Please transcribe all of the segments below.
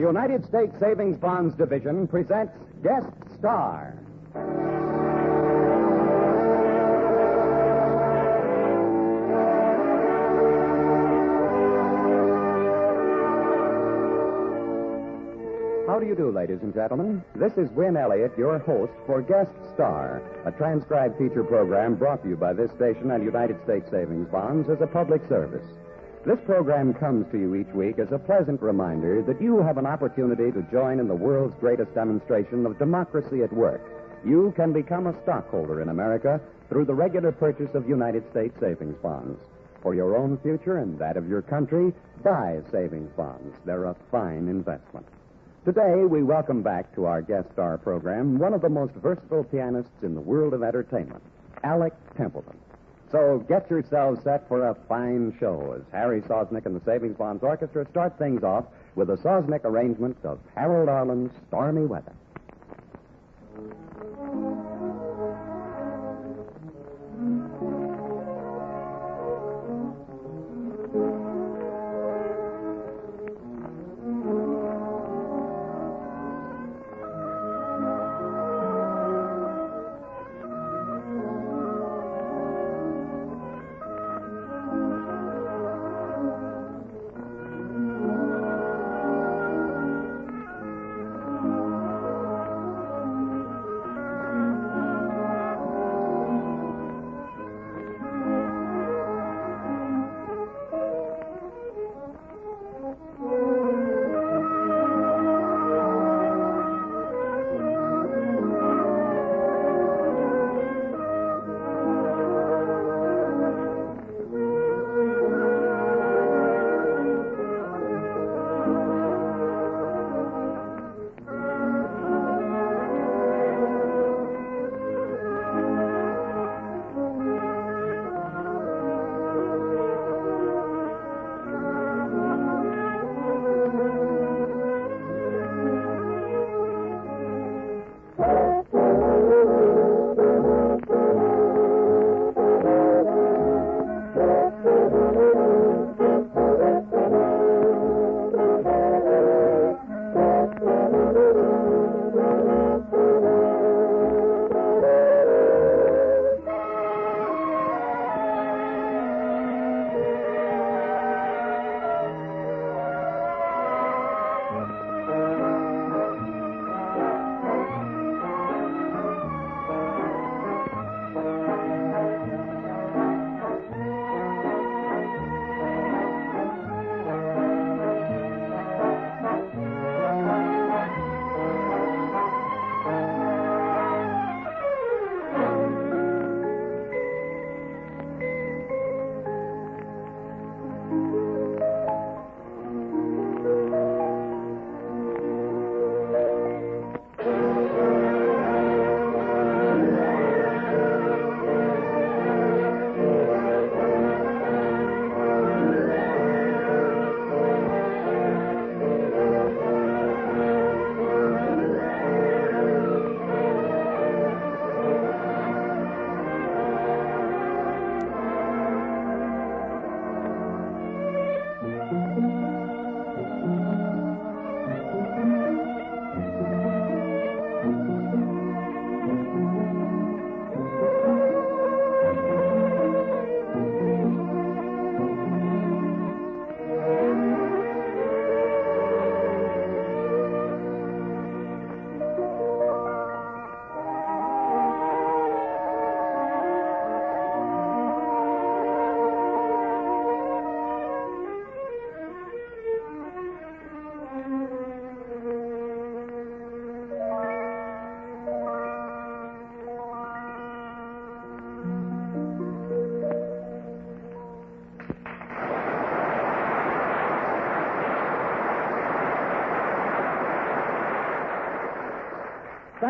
United States Savings Bonds Division presents Guest Star. How do you do, ladies and gentlemen? This is Win Elliott, your host for Guest Star, a transcribed feature program brought to you by this station and United States Savings Bonds as a public service. This program comes to you each week as a pleasant reminder that you have an opportunity to join in the world's greatest demonstration of democracy at work. You can become a stockholder in America through the regular purchase of United States savings bonds. For your own future and that of your country, buy savings bonds. They're a fine investment. Today, we welcome back to our guest star program one of the most versatile pianists in the world of entertainment, Alec Templeton. So get yourselves set for a fine show as Harry Sosnick and the Savings Bonds Orchestra start things off with a Sosnick arrangement of Harold Arlen's Stormy Weather.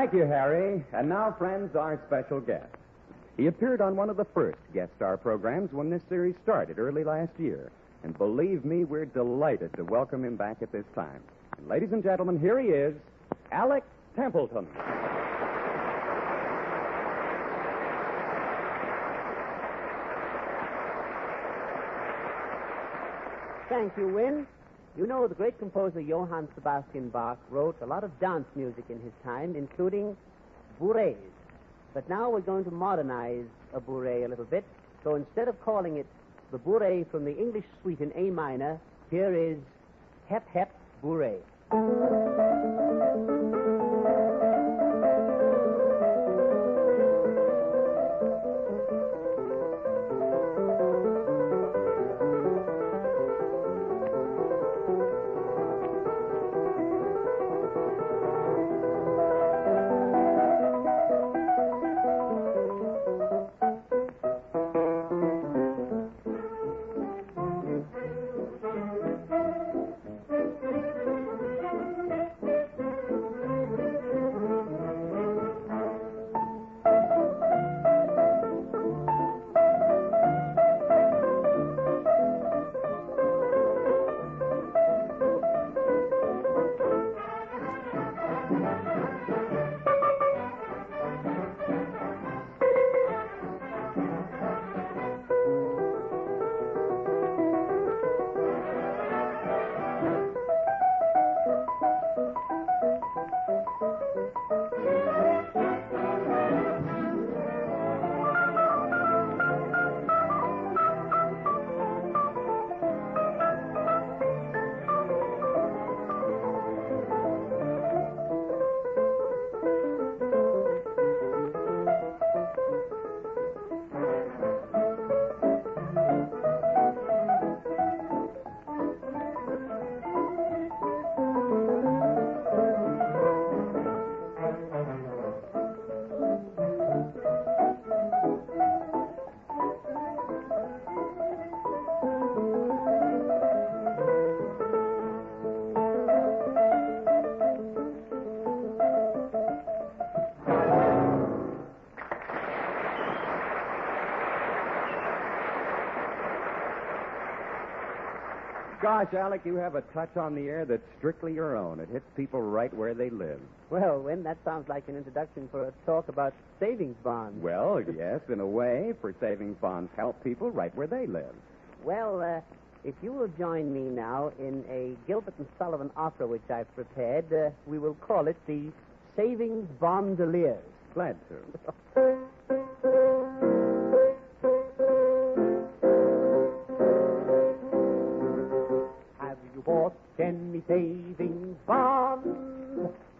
Thank you, Harry. And now, friends, our special guest. He appeared on one of the first guest star programs when this series started early last year. And believe me, we're delighted to welcome him back at this time. And ladies and gentlemen, here he is, Alec Templeton. Thank you, Win. You know, the great composer Johann Sebastian Bach wrote a lot of dance music in his time, including bourrées. But now we're going to modernize a bourrée a little bit. So instead of calling it the bourrée from the English suite in A minor, here is Hep Hep Bourrée. Gosh, Alec, you have a touch on the air that's strictly your own. It hits people right where they live. Well, Win, that sounds like an introduction for a talk about savings bonds. Well, yes, in a way, for savings bonds help people right where they live. Well, if you will join me now in a Gilbert and Sullivan opera which I've prepared, we will call it the Savings Bondeliers. Glad to. Bought any savings bonds?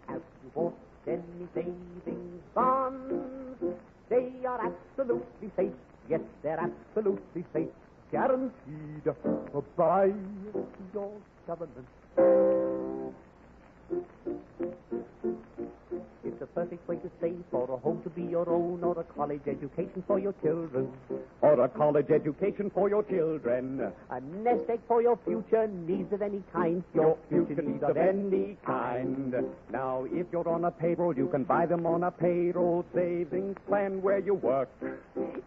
Have you bought any savings bonds? They are absolutely safe. Yes, they're absolutely safe. Guaranteed by your government. It's a perfect way to save for a home to be your own, or a college education for your children. Or a college education for your children. A nest egg for your future needs of any kind. Your future needs of any kind. Now, if you're on a payroll, you can buy them on a payroll savings plan where you work.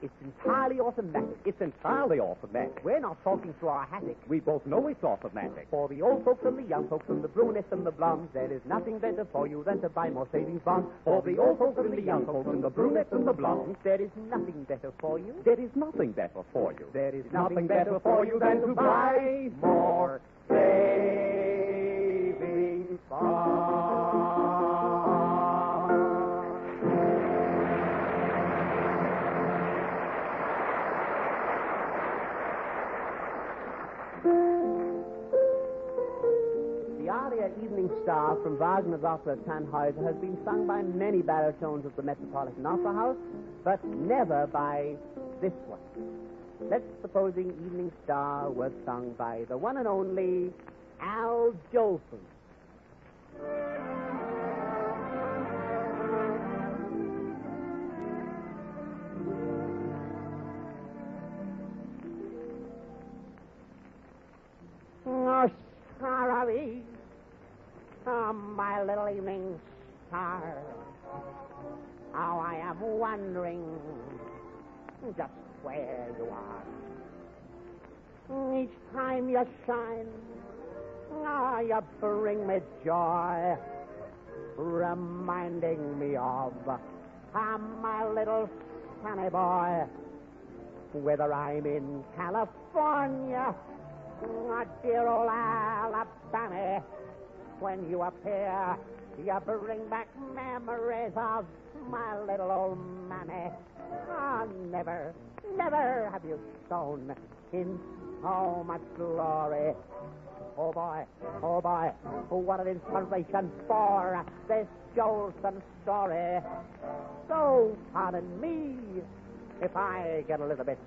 It's entirely automatic. It's entirely automatic. We're not talking through our hatchet. We both know it's automatic. For the old folks and the young folks and the brunettes and the blondes, there is nothing better for you than to buy more savings bonds. For the old folks and the young folks and the brunettes and the blondes, there is nothing better for you. There is nothing better for you. There is nothing better for you than to buy more savings bonds. The aria Evening Star from Wagner's opera Tannhäuser has been sung by many baritones at the Metropolitan Opera House, but never by this one. Let's supposing Evening Star was sung by the one and only Al Jolson. Oh, Starry, oh, my little evening star, how I am wondering just where you are. Each time you shine, you bring me joy, reminding me of my little sunny boy. Whether I'm in California Dear old Alabama, when you appear, you bring back memories of my little old mammy. Never have you shone in so much glory. Oh boy, what an inspiration for this Jolson story. So pardon me if I get a little bit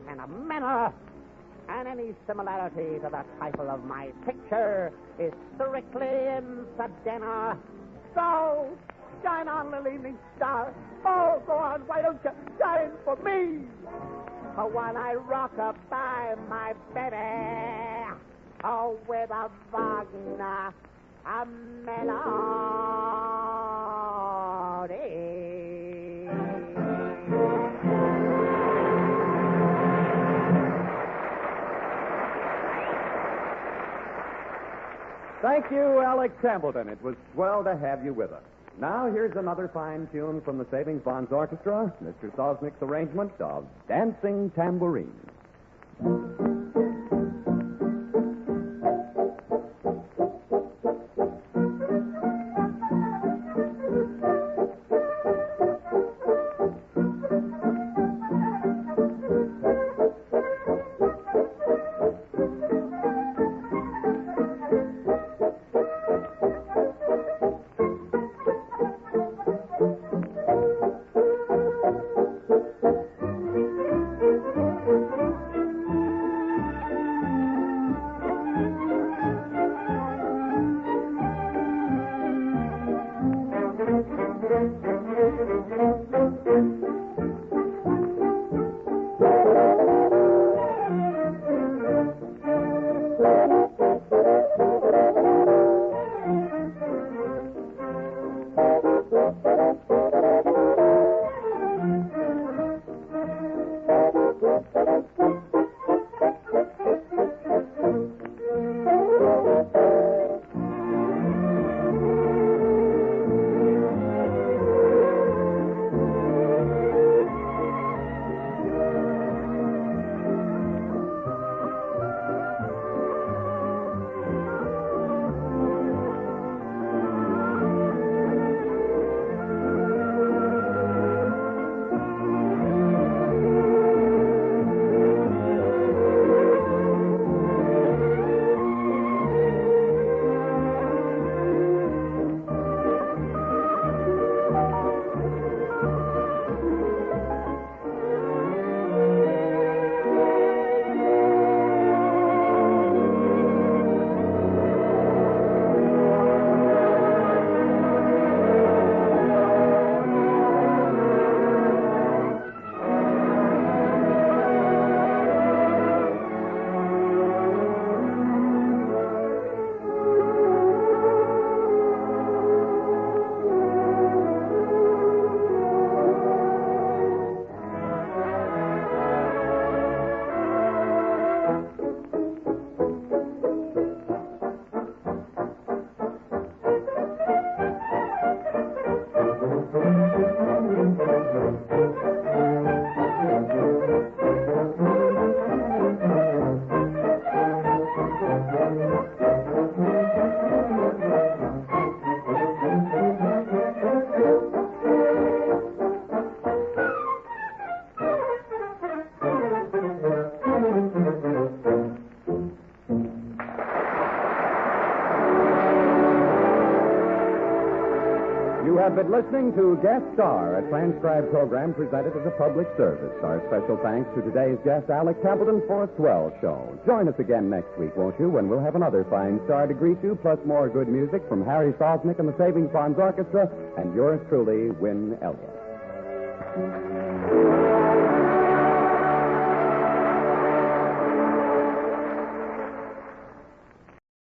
sentimental, and any similarity to the title of my picture is strictly incidental. So shine on, little evening star. Oh, go on, why don't you shine for me? While I rock up by my baby, with a Wagner, a melody. Thank you, Alec Templeton. It was swell to have you with us. Now, here's another fine tune from the Savings Bonds Orchestra, Mr. Sosnick's arrangement of Dancing Tambourine. have been listening to Guest Star, a transcribed program presented as a public service. Our special thanks to today's guest, Alec Templeton, for a swell show. Join us again next week, won't you, when we'll have another fine star to greet you, plus more good music from Harry Sosnick and the Savings Bonds Orchestra, and yours truly, Win Elliott.